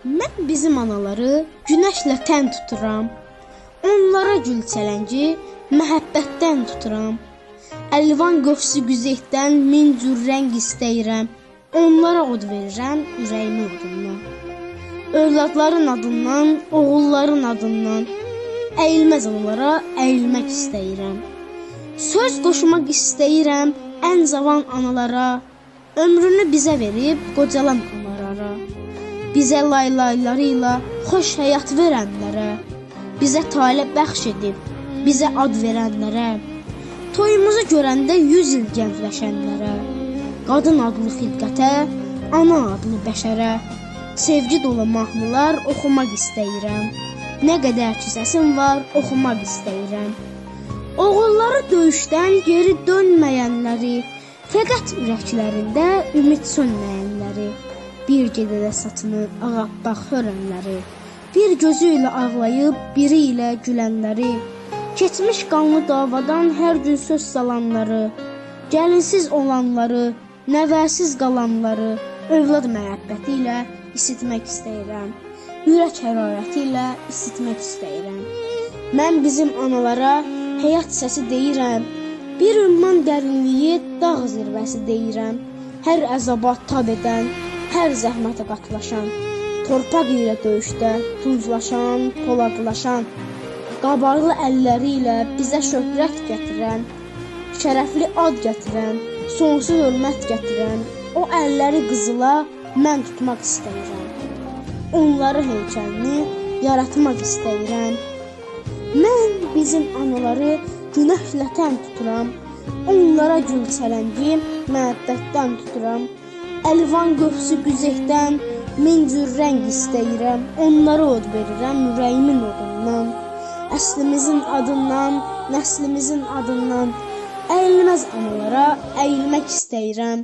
Mən bizim anaları günəşlə tən tuturam. Onlara gül çələngi məhəbbətdən tuturam. Əlvan qövsü güzehdən min cür rəng istəyirəm. Onlara od verirəm ürəyimin odundan. Övladların adından, oğulların adından əyilməz onlara əyilmək istəyirəm. Söz qoşmaq istəyirəm ən cavan analara. Ömrünü bizə verib qocalan analara. Bizə laylayları ilə xoş həyat verənlərə, bizə talə bəxş edib, bizə ad verənlərə, toyumuzu görəndə 100 il gəncləşənlərə, qadın adlı xilqətə, ana adlı bəşərə, sevgi dolu mahnılar oxumaq istəyirəm. Nə qədər ki səsim var, oxumaq istəyirəm. Oğulları döyüşdən geri dönməyənləri, fəqət ürəklərində ümid sönməyənləri, bir gecədə saçını ağappaq hörənləri, bir gözü ilə ağlayıb, biri ilə gülənləri, keçmiş qanlı davadan hər gün söz salanları, gəlinsiz olanları, nəvəsiz qalanları, övlad məhəbbəti ilə isitmək istəyirəm, ürək hərarəti ilə isitmək istəyirəm. Mən bizim analara həyat səsi deyirəm, bir ümman dərinliyi dağ zirvəsi deyirəm, hər əzaba tab edən, hər zəhmətə qatlaşan, torpaq ilə döyüşdə tuzlaşan, poladlaşan, qabarlı əlləri ilə bizə şöhrət gətirən, şərəfli ad gətirən, sonsuz hörmət gətirən, o əlləri qızıla mən tutmaq istəyirəm. Onları heykəlini yaratmaq istəyirəm. Mən bizim anaları günəşlə tən tuturam, onlara gül çələngi məhəbbətdən tuturam. Əlvan qövsü güzehdən min cür rəng istəyirəm, onlara od verirəm ürəyimin odundan. Əslimizin adından, nəslimizin adından əyilməz analara əyilmək istəyirəm.